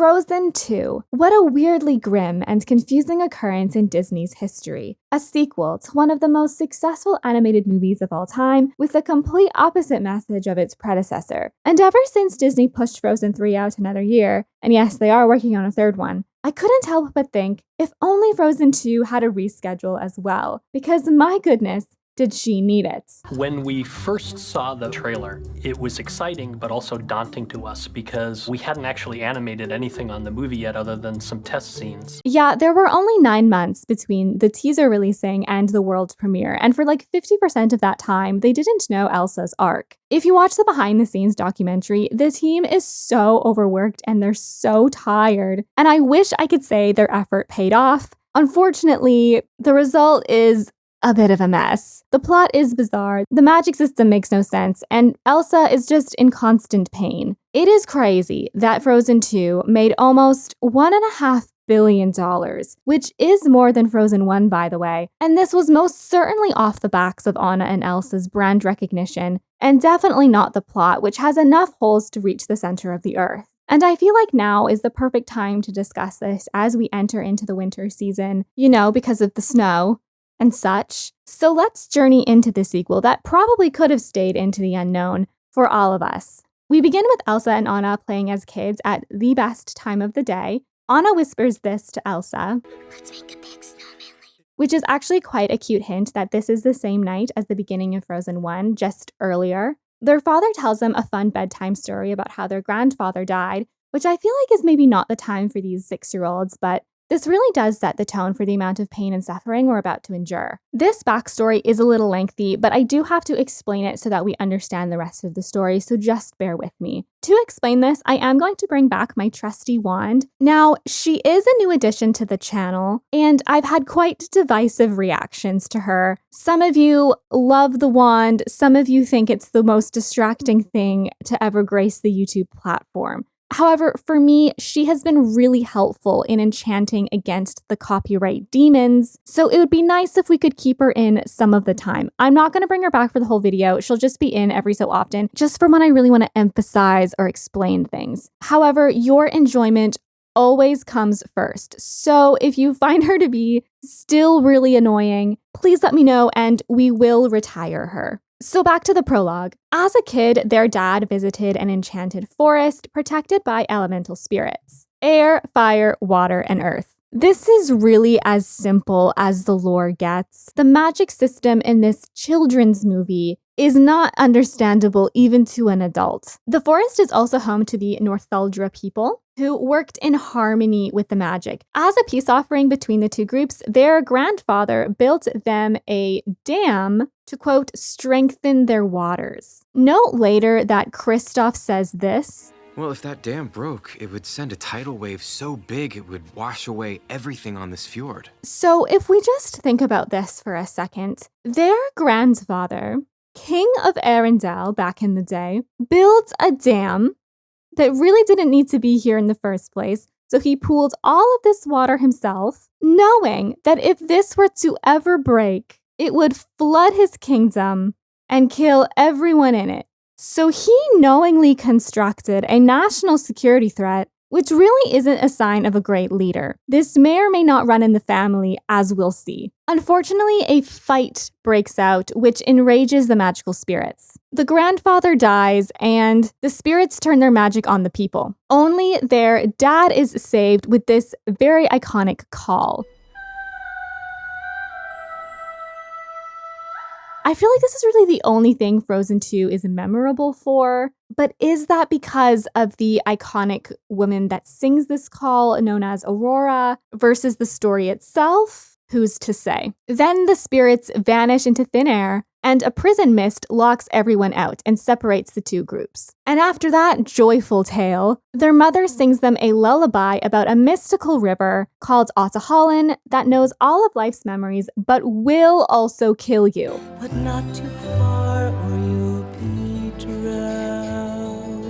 Frozen 2. What a weirdly grim and confusing occurrence in Disney's history. A sequel to one of the most successful animated movies of all time, with the complete opposite message of its predecessor. And ever since Disney pushed Frozen 3 out another year, and yes, they are working on a third one, I couldn't help but think, if only Frozen 2 had a reschedule as well, because my goodness, did she need it. When we first saw the trailer, it was exciting but also daunting to us because we hadn't actually animated anything on the movie yet other than some test scenes. Yeah, there were only 9 months between the teaser releasing and the world premiere, and for like 50% of that time, they didn't know Elsa's arc. If you watch the behind-the-scenes documentary, the team is so overworked and they're so tired, and I wish I could say their effort paid off. Unfortunately, the result is a bit of a mess. The plot is bizarre, the magic system makes no sense, and Elsa is just in constant pain. It is crazy that Frozen 2 made almost $1.5 billion, which is more than Frozen 1, by the way. And this was most certainly off the backs of Anna and Elsa's brand recognition, and definitely not the plot, which has enough holes to reach the center of the earth. And I feel like now is the perfect time to discuss this as we enter into the winter season, because of the snow and such. So let's journey into the sequel that probably could have stayed into the unknown for all of us. We begin with Elsa and Anna playing as kids at the best time of the day. Anna whispers this to Elsa, "Let's make a big snowman," which is actually quite a cute hint that this is the same night as the beginning of Frozen 1, just earlier. Their father tells them a fun bedtime story about how their grandfather died, which I feel like is maybe not the time for these 6-year-olds, but this really does set the tone for the amount of pain and suffering we're about to endure. This backstory is a little lengthy, but I do have to explain it so that we understand the rest of the story, so just bear with me. To explain this, I am going to bring back my trusty wand. Now, she is a new addition to the channel, and I've had quite divisive reactions to her. Some of you love the wand, some of you think it's the most distracting thing to ever grace the YouTube platform. However, for me, she has been really helpful in enchanting against the copyright demons, so it would be nice if we could keep her in some of the time. I'm not going to bring her back for the whole video, she'll just be in every so often, just for when I really want to emphasize or explain things. However, your enjoyment always comes first, so if you find her to be still really annoying, please let me know and we will retire her. So back to the prologue. As a kid, their dad visited an enchanted forest protected by elemental spirits: air, fire, water, and earth. This is really as simple as the lore gets. The magic system in this children's movie is not understandable even to an adult. The forest is also home to the Northuldra people, who worked in harmony with the magic. As a peace offering between the two groups, their grandfather built them a dam to, quote, strengthen their waters. Note later that Kristoff says this, "Well, if that dam broke, it would send a tidal wave so big it would wash away everything on this fjord." So if we just think about this for a second, their grandfather, King of Arendelle back in the day, built a dam that really didn't need to be here in the first place. So he pooled all of this water himself, knowing that if this were to ever break, it would flood his kingdom and kill everyone in it. So he knowingly constructed a national security threat, which really isn't a sign of a great leader. This may or may not run in the family, as we'll see. Unfortunately, a fight breaks out, which enrages the magical spirits. The grandfather dies, and the spirits turn their magic on the people. Only their dad is saved with this very iconic call. I feel like this is really the only thing Frozen 2 is memorable for, but is that because of the iconic woman that sings this call, known as Aurora, versus the story itself? Who's to say? Then the spirits vanish into thin air, and a prison mist locks everyone out and separates the two groups. And after that joyful tale, their mother sings them a lullaby about a mystical river called Otahallan that knows all of life's memories, but will also kill you. But not too far or you'll be drowned.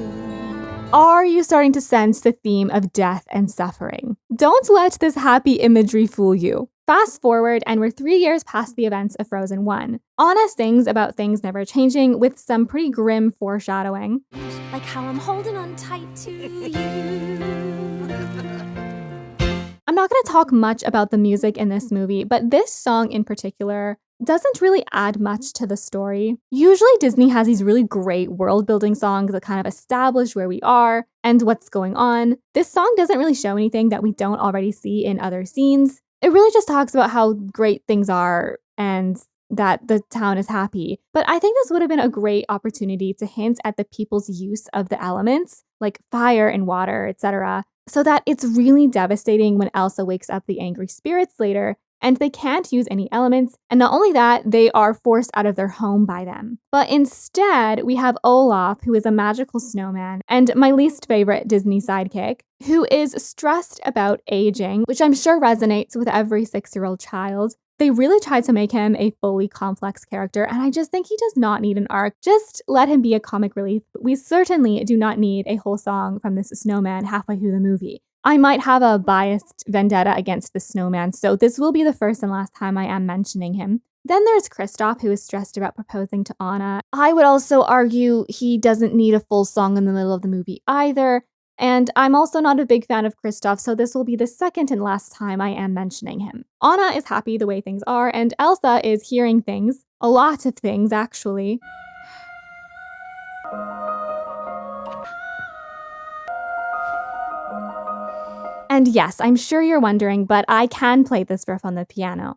Are you starting to sense the theme of death and suffering? Don't let this happy imagery fool you. Fast forward, and we're 3 years past the events of Frozen 1. Anna sings about things never changing with some pretty grim foreshadowing. Like how I'm holding on tight to you. not going to talk much about the music in this movie, but this song in particular doesn't really add much to the story. Usually Disney has these really great world-building songs that kind of establish where we are and what's going on. This song doesn't really show anything that we don't already see in other scenes. It really just talks about how great things are and that the town is happy. But I think this would have been a great opportunity to hint at the people's use of the elements, like fire and water, etc., so that it's really devastating when Elsa wakes up the angry spirits later and they can't use any elements, and not only that, they are forced out of their home by them. But instead, we have Olaf, who is a magical snowman, and my least favorite Disney sidekick, who is stressed about aging, which I'm sure resonates with every 6-year-old child. They really tried to make him a fully complex character, and I just think he does not need an arc. Just let him be a comic relief. We certainly do not need a whole song from this snowman halfway through the movie. I might have a biased vendetta against the snowman, so this will be the first and last time I am mentioning him. Then there's Kristoff, who is stressed about proposing to Anna. I would also argue he doesn't need a full song in the middle of the movie either. And I'm also not a big fan of Kristoff, so this will be the second and last time I am mentioning him. Anna is happy the way things are, and Elsa is hearing things. A lot of things, actually. And yes, I'm sure you're wondering, but I can play this riff on the piano.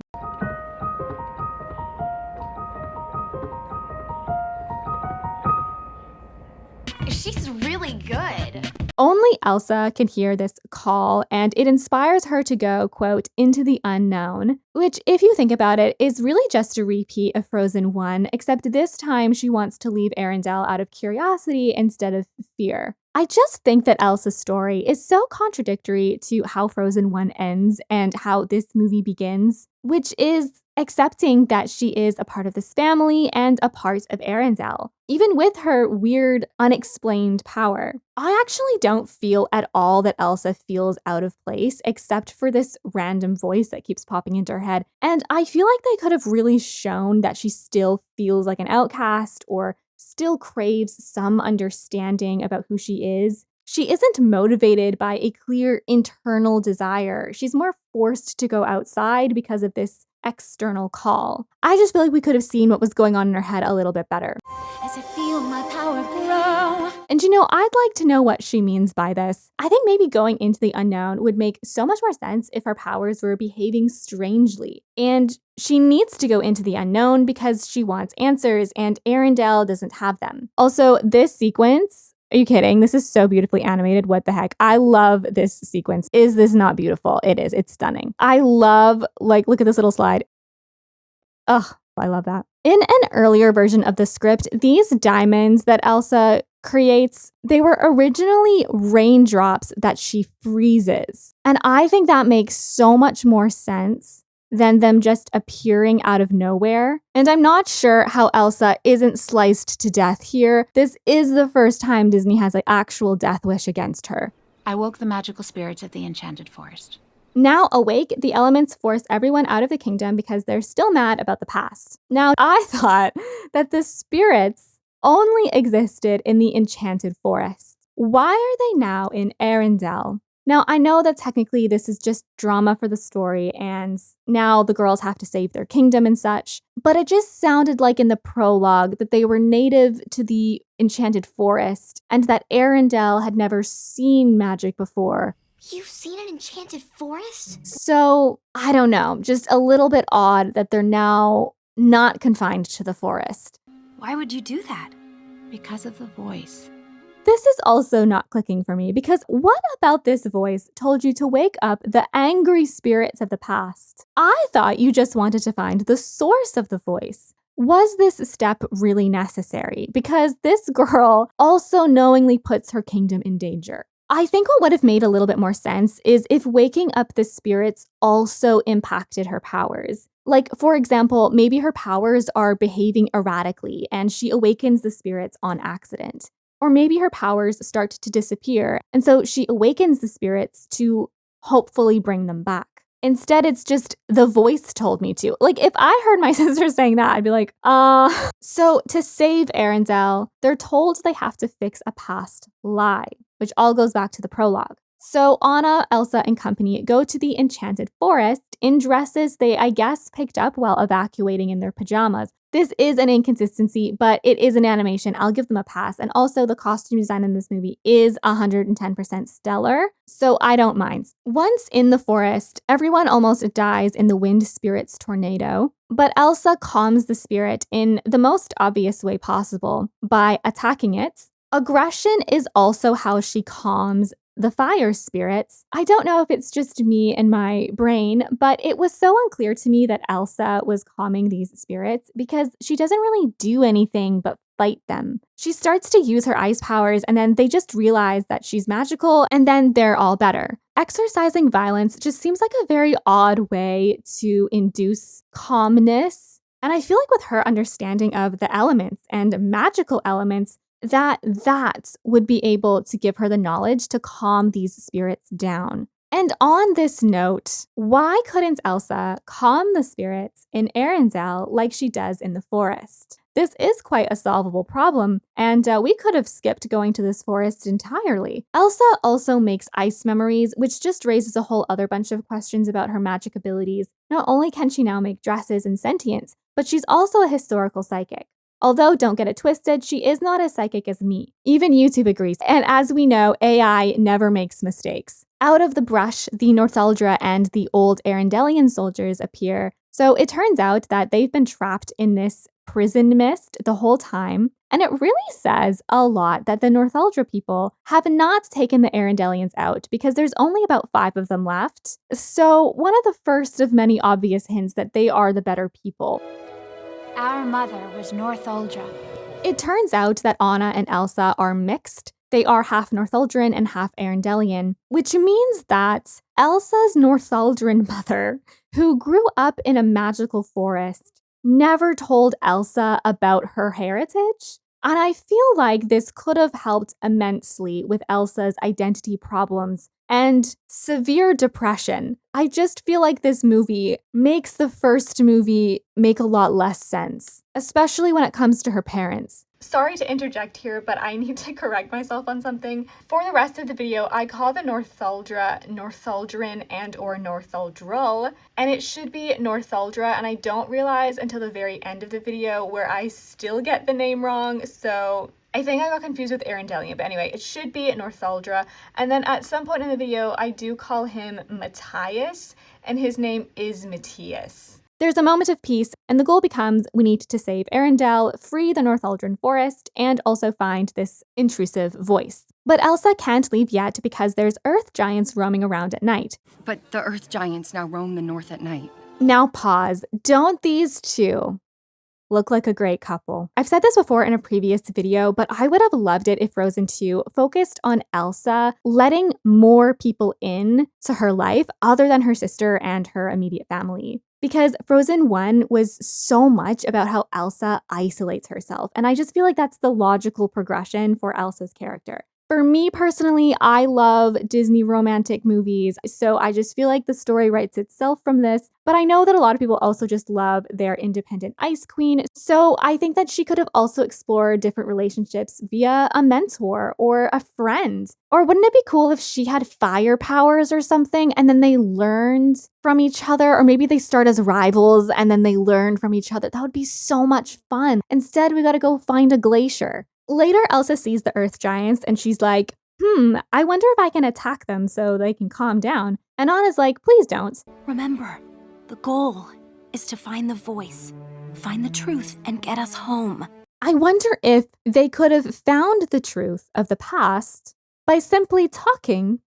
She's really good. Only Elsa can hear this call, and it inspires her to go, quote, into the unknown, which, if you think about it, is really just a repeat of Frozen 1, except this time she wants to leave Arendelle out of curiosity instead of fear. I just think that Elsa's story is so contradictory to how Frozen 1 ends and how this movie begins, which is accepting that she is a part of this family and a part of Arendelle, even with her weird, unexplained power. I actually don't feel at all that Elsa feels out of place, except for this random voice that keeps popping into her head. And I feel like they could have really shown that she still feels like an outcast or still craves some understanding about who she is. She isn't motivated by a clear internal desire. She's more forced to go outside because of this external call. I just feel like we could have seen what was going on in her head a little bit better. As I feel my power grow. And you know, I'd like to know what she means by this. I think maybe going into the unknown would make so much more sense if her powers were behaving strangely. And she needs to go into the unknown because she wants answers, and Arendelle doesn't have them. Also, this sequence, are you kidding? This is so beautifully animated. What the heck? I love this sequence. Is this not beautiful? It is. It's stunning. I love, like, look at this little slide. Ugh, I love that. In an earlier version of the script, these diamonds that Elsa creates, they were originally raindrops that she freezes. And I think that makes so much more sense than them just appearing out of nowhere. And I'm not sure how Elsa isn't sliced to death here. This is the first time Disney has an actual death wish against her. I woke the magical spirits of the enchanted forest. Now awake, the elements force everyone out of the kingdom because they're still mad about the past. Now, I thought that the spirits only existed in the enchanted forest. Why are they now in Arendelle? Now, I know that technically this is just drama for the story, and now the girls have to save their kingdom and such, but it just sounded like in the prologue that they were native to the enchanted forest and that Arendelle had never seen magic before. You've seen an enchanted forest? So, I don't know, just a little bit odd that they're now not confined to the forest. Why would you do that? Because of the voice. This is also not clicking for me because what about this voice told you to wake up the angry spirits of the past? I thought you just wanted to find the source of the voice. Was this step really necessary? Because this girl also knowingly puts her kingdom in danger. I think what would have made a little bit more sense is if waking up the spirits also impacted her powers. Like, for example, maybe her powers are behaving erratically and she awakens the spirits on accident. Or maybe her powers start to disappear, and so she awakens the spirits to hopefully bring them back. Instead, it's just the voice told me to. Like, if I heard my sister saying that, I'd be like, So to save Arendelle, they're told they have to fix a past lie, which all goes back to the prologue. So Anna, Elsa, and company go to the enchanted forest in dresses they, I guess, picked up while evacuating in their pajamas. This is an inconsistency, but it is an animation. I'll give them a pass. And also, the costume design in this movie is 110% stellar, so I don't mind. Once in the forest, everyone almost dies in the wind spirit's tornado, but Elsa calms the spirit in the most obvious way possible by attacking it. Aggression is also how she calms the fire spirits. I don't know if it's just me and my brain, but it was so unclear to me that Elsa was calming these spirits because she doesn't really do anything but fight them. She starts to use her ice powers and then they just realize that she's magical and then they're all better. Exercising violence just seems like a very odd way to induce calmness. And I feel like with her understanding of the elements and magical elements, that would be able to give her the knowledge to calm these spirits down. And on this note, why couldn't Elsa calm the spirits in Arendelle like she does in the forest? This is quite a solvable problem, and we could have skipped going to this forest entirely. Elsa also makes ice memories, which just raises a whole other bunch of questions about her magic abilities. Not only can she now make dresses and sentience, but she's also a historical psychic. Although, don't get it twisted, she is not as psychic as me. Even YouTube agrees. And as we know, AI never makes mistakes. Out of the brush, the Northuldra and the old Arendellian soldiers appear. So it turns out that they've been trapped in this prison mist the whole time. And it really says a lot that the Northuldra people have not taken the Arendellians out because there's only about 5 of them left. So one of the first of many obvious hints that they are the better people. Our mother was Northuldra. It turns out that Anna and Elsa are mixed. They are half Northuldran and half Arendellian, which means that Elsa's Northuldran mother, who grew up in a magical forest, never told Elsa about her heritage. And I feel like this could have helped immensely with Elsa's identity problems and severe depression. I just feel like this movie makes the first movie make a lot less sense, especially when it comes to her parents. Sorry to interject here, but I need to correct myself on something. For the rest of the video, I call the Northuldra Northuldran and or Northuldral, and it should be Northuldra, and I don't realize until the very end of the video where I still get the name wrong, so I think I got confused with Arendellian, but anyway, it should be Northuldra. And then at some point in the video, I do call him Matthias, and his name is Matthias. There's a moment of peace, and the goal becomes we need to save Arendelle, free the Northuldran forest, and also find this intrusive voice. But Elsa can't leave yet because there's earth giants roaming around at night. But the earth giants now roam the north at night. Now pause. Don't these two look like a great couple? I've said this before in a previous video, but I would have loved it if Frozen 2 focused on Elsa letting more people in to her life other than her sister and her immediate family. Because Frozen 1 was so much about how Elsa isolates herself, and I just feel like that's the logical progression for Elsa's character. For me personally, I love Disney romantic movies, so I just feel like the story writes itself from this, but I know that a lot of people also just love their independent ice queen, so I think that she could have also explored different relationships via a mentor or a friend. Or wouldn't it be cool if she had fire powers or something, and then they learned from each other, or maybe they start as rivals and then they learn from each other? That would be so much fun. Instead, we gotta go find a glacier. Later, Elsa sees the earth giants and she's like, I wonder if I can attack them so they can calm down. And Anna's like, please don't. Remember, the goal is to find the voice, find the truth, and get us home. I wonder if they could have found the truth of the past by simply talking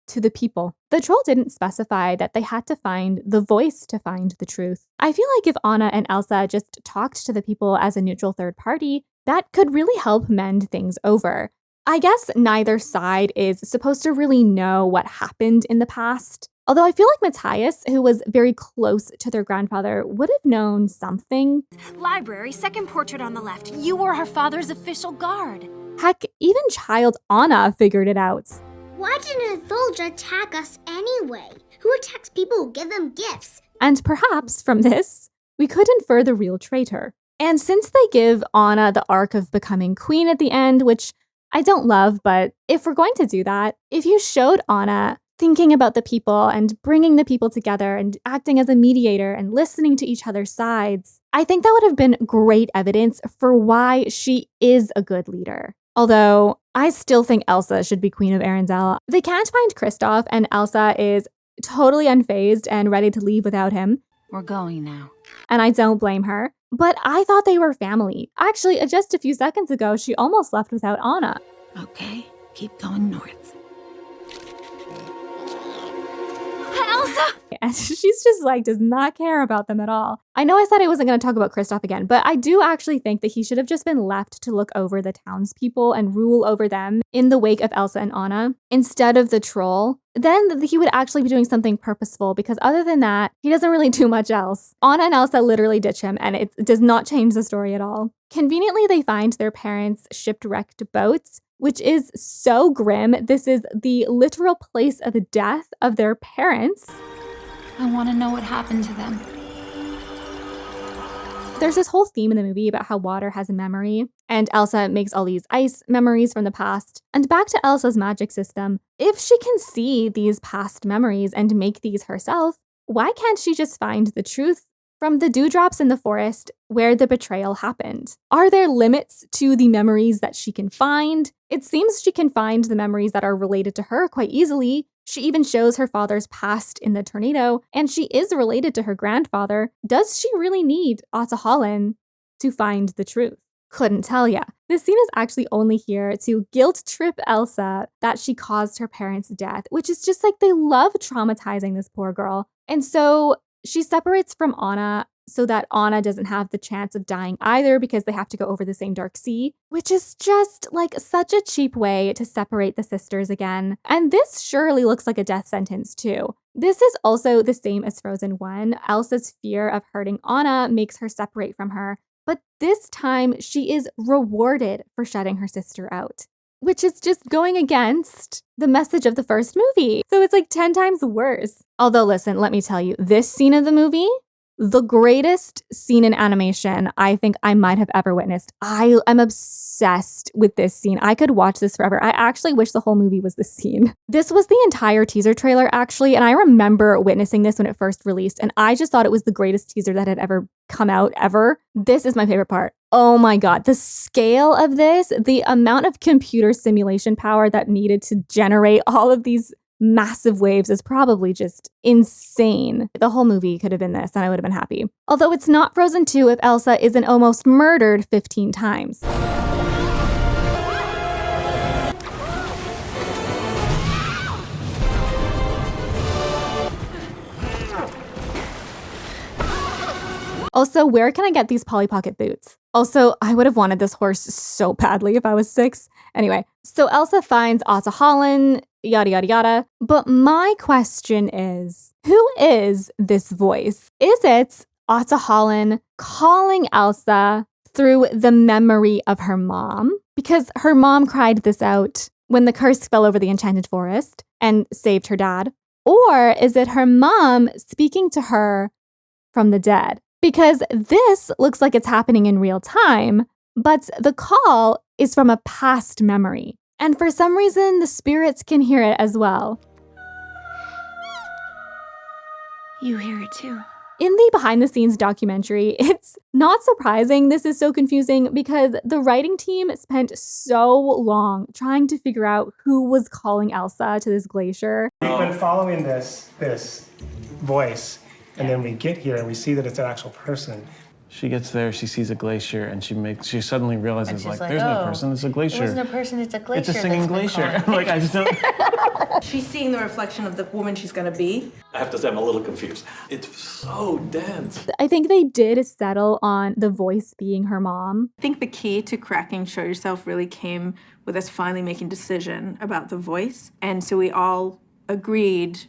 to the people. The troll didn't specify that they had to find the voice to find the truth. I feel like if Anna and Elsa just talked to the people as a neutral third party, that could really help mend things over. I guess neither side is supposed to really know what happened in the past. Although I feel like Matthias, who was very close to their grandfather, would have known something. Library, second portrait on the left. You were her father's official guard. Heck, even child Anna figured it out. Why didn't Northuldra attack us anyway? Who attacks people who give them gifts? And perhaps from this, we could infer the real traitor. And since they give Anna the arc of becoming queen at the end, which I don't love, but if we're going to do that, if you showed Anna thinking about the people and bringing the people together and acting as a mediator and listening to each other's sides, I think that would have been great evidence for why she is a good leader. Although I still think Elsa should be Queen of Arendelle. They can't find Kristoff, and Elsa is totally unfazed and ready to leave without him. We're going now. And I don't blame her. But I thought they were family. Actually, just a few seconds ago, she almost left without Anna. Okay, keep going north. Elsa! And she's just like, does not care about them at all. I know I said I wasn't going to talk about Kristoff again, but I do actually think that he should have just been left to look over the townspeople and rule over them in the wake of Elsa and Anna instead of the troll. Then he would actually be doing something purposeful, because other than that, he doesn't really do much else. Anna and Elsa literally ditch him, and it does not change the story at all. Conveniently, they find their parents' shipwrecked boats, which is so grim. This is the literal place of death of their parents. I want to know what happened to them. There's this whole theme in the movie about how water has a memory, and Elsa makes all these ice memories from the past. And back to Elsa's magic system, if she can see these past memories and make these herself, why can't she just find the truth from the dewdrops in the forest where the betrayal happened? Are there limits to the memories that she can find? It seems she can find the memories that are related to her quite easily. She even shows her father's past in the tornado, and she is related to her grandfather. Does she really need Otto Holland to find the truth? Couldn't tell ya. This scene is actually only here to guilt trip Elsa that she caused her parents' death, which is just like they love traumatizing this poor girl. And so she separates from Anna so that Anna doesn't have the chance of dying either, because they have to go over the same dark sea, which is just like such a cheap way to separate the sisters again. And this surely looks like a death sentence too. This is also the same as Frozen 1. Elsa's fear of hurting Anna makes her separate from her, but this time she is rewarded for shutting her sister out, which is just going against the message of the first movie. So it's like 10 times worse. Although, listen, let me tell you, this scene of the movie, the greatest scene in animation I think I might have ever witnessed. I am obsessed with this scene. I could watch this forever. I actually wish the whole movie was this scene. This was the entire teaser trailer, actually, and I remember witnessing this when it first released, and I just thought it was the greatest teaser that had ever come out ever. This is my favorite part. Oh my God, the scale of this, the amount of computer simulation power that needed to generate all of these massive waves is probably just insane. The whole movie could have been this, and I would have been happy. Although it's not Frozen 2 if Elsa isn't almost murdered 15 times. Also, where can I get these Polly Pocket boots? Also, I would have wanted this horse so badly if I was 6. Anyway, so Elsa finds Otto Holland, yada, yada, yada. But my question is, who is this voice? Is it Otto Holland calling Elsa through the memory of her mom? Because her mom cried this out when the curse fell over the enchanted forest and saved her dad. Or is it her mom speaking to her from the dead? Because this looks like it's happening in real time, but the call is from a past memory. And for some reason, the spirits can hear it as well. You hear it too. In the behind-the-scenes documentary, it's not surprising this is so confusing, because the writing team spent so long trying to figure out who was calling Elsa to this glacier. We've been following this voice, and then we get here and we see that it's an actual person. She gets there, she sees a glacier, and she suddenly realizes, like, there's no person, it's a glacier. It wasn't a person, it's a glacier. It's a singing glacier. Like, I just don't... She's seeing the reflection of the woman she's gonna be. I have to say, I'm a little confused. It's so dense. I think they did settle on the voice being her mom. I think the key to cracking Show Yourself really came with us finally making a decision about the voice. And so we all agreed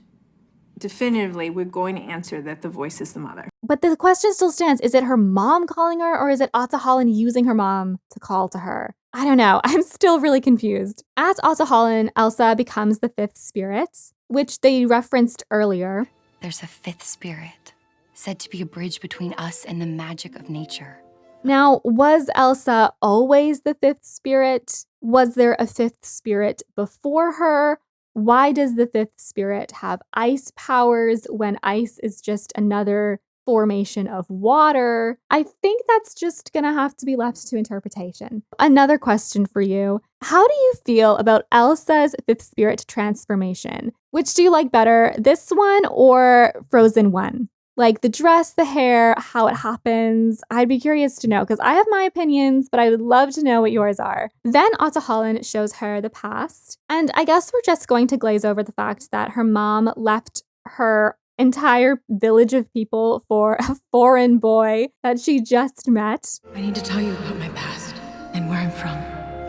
definitively we're going to answer that the voice is the mother. But the question still stands. Is it her mom calling her, or is it Otto Holland using her mom to call to her? I don't know. I'm still really confused. At Otto Holland, Elsa becomes the 5th spirit, which they referenced earlier. There's a 5th spirit, said to be a bridge between us and the magic of nature. Now, was Elsa always the 5th spirit? Was there a fifth spirit before her? Why does the fifth spirit have ice powers when ice is just another formation of water? I think that's just gonna have to be left to interpretation. Another question for you. How do you feel about Elsa's fifth spirit transformation? Which do you like better, this one or Frozen 1? Like the dress, the hair, how it happens. I'd be curious to know because I have my opinions, but I would love to know what yours are. Then Atta Holland shows her the past. And I guess we're just going to glaze over the fact that her mom left her entire village of people for a foreign boy that she just met. I need to tell you about my past and where I'm from.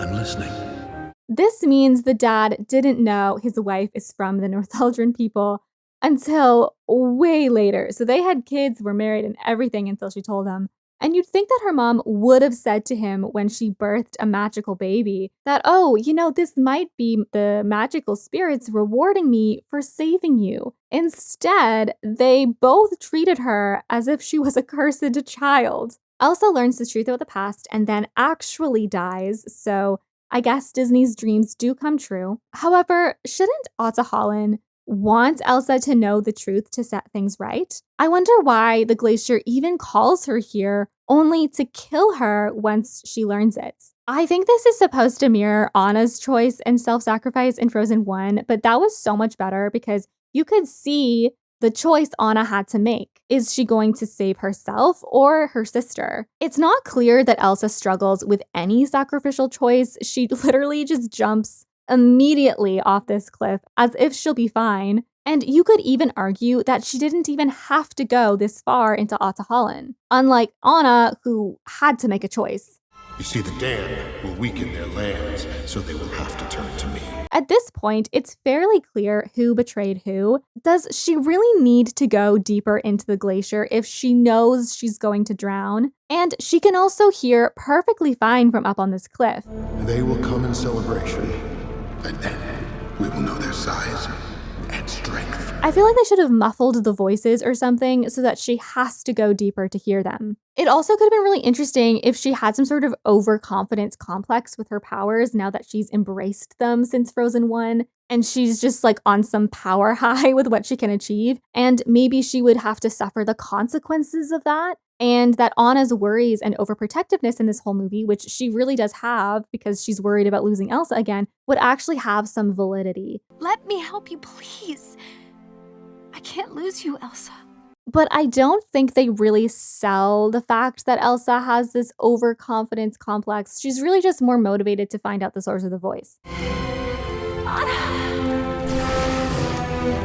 I'm listening. This means the dad didn't know his wife is from the Northuldran people until way later. So they had kids, were married and everything until she told him. And you'd think that her mom would have said to him when she birthed a magical baby that, oh, this might be the magical spirits rewarding me for saving you. Instead, they both treated her as if she was a cursed child. Elsa learns the truth about the past and then actually dies, so I guess Disney's dreams do come true. However, shouldn't Atta Holland want Elsa to know the truth to set things right? I wonder why the glacier even calls her here only to kill her once she learns it. I think this is supposed to mirror Anna's choice and self-sacrifice in Frozen 1, but that was so much better because you could see the choice Anna had to make. Is she going to save herself or her sister? It's not clear that Elsa struggles with any sacrificial choice. She literally just jumps immediately off this cliff as if she'll be fine. And you could even argue that she didn't even have to go this far into Atta Holland, unlike Anna, who had to make a choice. You see, the dam will weaken their lands, so they will have to turn to me. At this point, it's fairly clear who betrayed who. Does she really need to go deeper into the glacier if she knows she's going to drown? And she can also hear perfectly fine from up on this cliff. They will come in celebration, and then we will know their size and strength. I feel like they should have muffled the voices or something so that she has to go deeper to hear them. It also could have been really interesting if she had some sort of overconfidence complex with her powers now that she's embraced them since Frozen 1, and she's just like on some power high with what she can achieve, and maybe she would have to suffer the consequences of that. And that Anna's worries and overprotectiveness in this whole movie, which she really does have because she's worried about losing Elsa again, would actually have some validity. Let me help you, please. I can't lose you, Elsa. But I don't think they really sell the fact that Elsa has this overconfidence complex. She's really just more motivated to find out the source of the voice.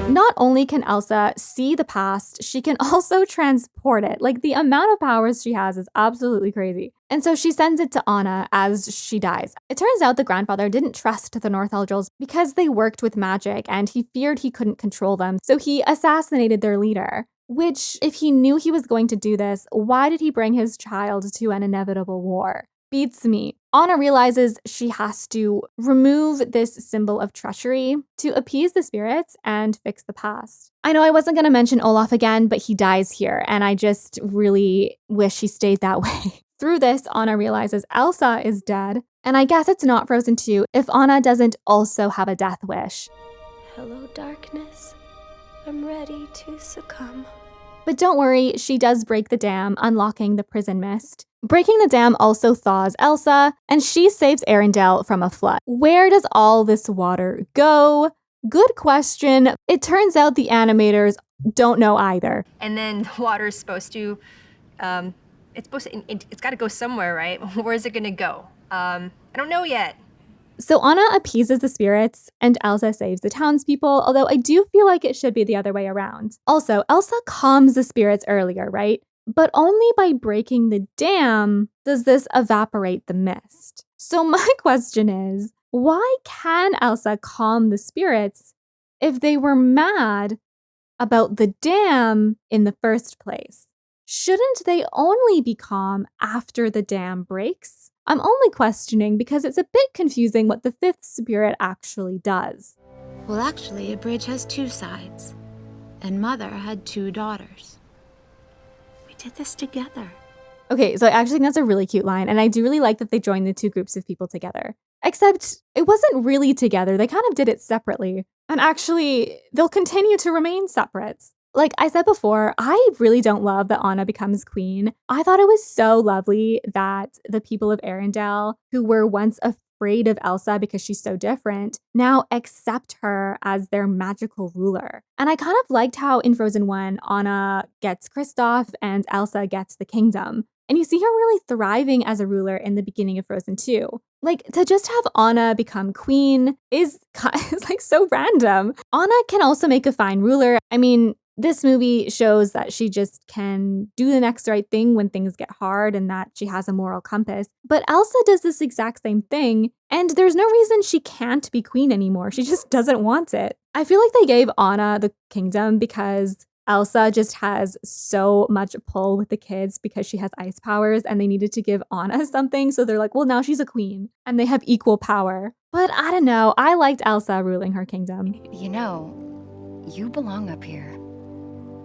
Not only can Elsa see the past, she can also transport it. Like, the amount of powers she has is absolutely crazy. And so she sends it to Anna as she dies. It turns out the grandfather didn't trust the Northuldrals because they worked with magic and he feared he couldn't control them, so he assassinated their leader. Which, if he knew he was going to do this, why did he bring his child to an inevitable war? Beats me. Anna realizes she has to remove this symbol of treachery to appease the spirits and fix the past. I know I wasn't going to mention Olaf again, but he dies here, and I just really wish he stayed that way. Through this, Anna realizes Elsa is dead, and I guess it's not Frozen 2 if Anna doesn't also have a death wish. Hello, darkness. I'm ready to succumb. But don't worry, she does break the dam, unlocking the prison mist. Breaking the dam also thaws Elsa, and she saves Arendelle from a flood. Where does all this water go? Good question. It turns out the animators don't know either. And then the water's supposed to, it's got to go somewhere, right? Where's it gonna go? I don't know yet. So Anna appeases the spirits, and Elsa saves the townspeople, although I do feel like it should be the other way around. Also, Elsa calms the spirits earlier, right? But only by breaking the dam does this evaporate the mist. So my question is, why can Elsa calm the spirits if they were mad about the dam in the first place? Shouldn't they only be calm after the dam breaks? I'm only questioning because it's a bit confusing what the fifth spirit actually does. Well, actually, a bridge has two sides, and Mother had two daughters. We did this together. Okay, so I actually think that's a really cute line, and I do really like that they join the two groups of people together. Except it wasn't really together. They kind of did it separately. And actually, they'll continue to remain separate. Like I said before, I really don't love that Anna becomes queen. I thought it was so lovely that the people of Arendelle, who were once afraid of Elsa because she's so different, now accept her as their magical ruler. And I kind of liked how in Frozen 1, Anna gets Kristoff and Elsa gets the kingdom. And you see her really thriving as a ruler in the beginning of Frozen 2. Like, to just have Anna become queen is like so random. Anna can also make a fine ruler. I mean, this movie shows that she just can do the next right thing when things get hard and that she has a moral compass. But Elsa does this exact same thing, and there's no reason she can't be queen anymore. She just doesn't want it. I feel like they gave Anna the kingdom because Elsa just has so much pull with the kids because she has ice powers and they needed to give Anna something. So they're like, well, now she's a queen and they have equal power. But I don't know. I liked Elsa ruling her kingdom. You know, you belong up here.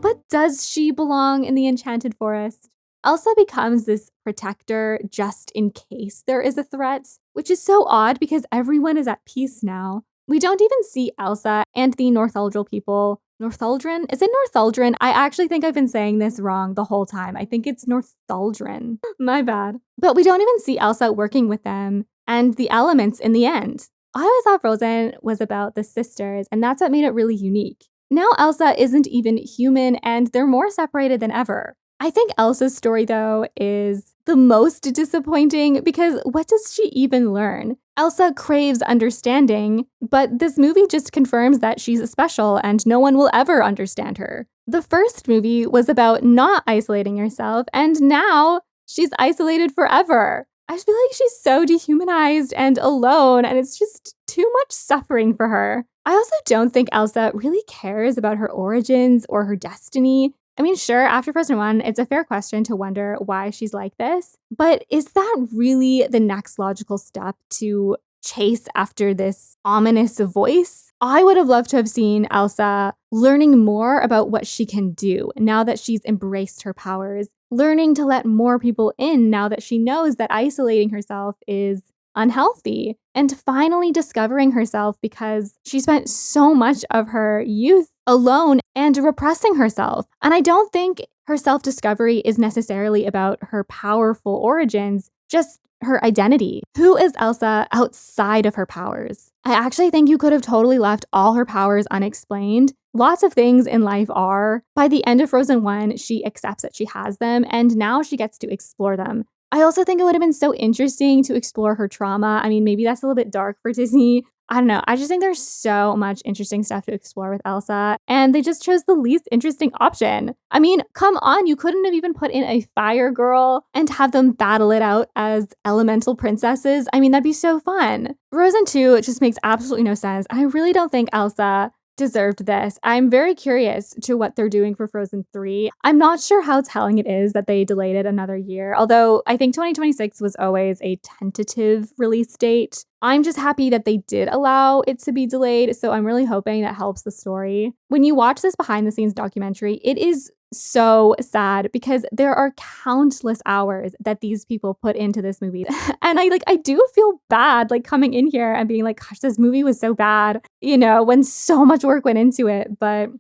But does she belong in the Enchanted Forest? Elsa becomes this protector just in case there is a threat, which is so odd because everyone is at peace now. We don't even see Elsa and the Northuldril people. Northuldrin? Is it Northuldrin? I actually think I've been saying this wrong the whole time. I think it's Northuldrin. My bad. But we don't even see Elsa working with them and the elements in the end. I always thought Frozen was about the sisters, and that's what made it really unique. Now Elsa isn't even human, and they're more separated than ever. I think Elsa's story, though, is the most disappointing because what does she even learn? Elsa craves understanding, but this movie just confirms that she's special and no one will ever understand her. The first movie was about not isolating herself, and now she's isolated forever. I feel like she's so dehumanized and alone, and it's just too much suffering for her. I also don't think Elsa really cares about her origins or her destiny. I mean, sure, after Frozen 1, it's a fair question to wonder why she's like this, but is that really the next logical step to chase after this ominous voice? I would have loved to have seen Elsa learning more about what she can do now that she's embraced her powers, learning to let more people in now that she knows that isolating herself is unhealthy, and finally discovering herself because she spent so much of her youth alone and repressing herself. And I don't think her self-discovery is necessarily about her powerful origins, just her identity. Who is Elsa outside of her powers? I actually think you could have totally left all her powers unexplained. Lots of things in life are. By the end of Frozen 1, she accepts that she has them, and now she gets to explore them. I also think it would have been so interesting to explore her trauma. I mean, maybe that's a little bit dark for Disney. I don't know. I just think there's so much interesting stuff to explore with Elsa, and they just chose the least interesting option. I mean, come on, you couldn't have even put in a fire girl and have them battle it out as elemental princesses. I mean, that'd be so fun. Frozen 2 just makes absolutely no sense. I really don't think Elsa deserved this. I'm very curious to what they're doing for Frozen 3. I'm not sure how telling it is that they delayed it another year, although I think 2026 was always a tentative release date. I'm just happy that they did allow it to be delayed, so I'm really hoping that helps the story. When you watch this behind the scenes documentary, it is so sad because there are countless hours that these people put into this movie. And I do feel bad coming in here and being like, gosh, this movie was so bad, when so much work went into it. But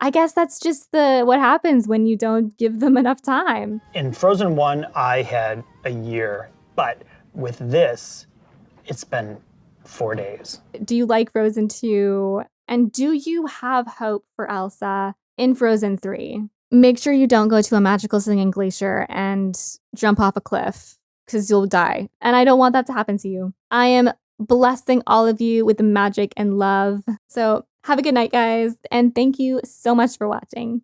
I guess that's just what happens when you don't give them enough time. In Frozen 1, I had a year, but with this, it's been 4 days. Do you like Frozen 2? And do you have hope for Elsa in Frozen 3? Make sure you don't go to a magical singing glacier and jump off a cliff because you'll die. And I don't want that to happen to you. I am blessing all of you with magic and love. So have a good night, guys. And thank you so much for watching.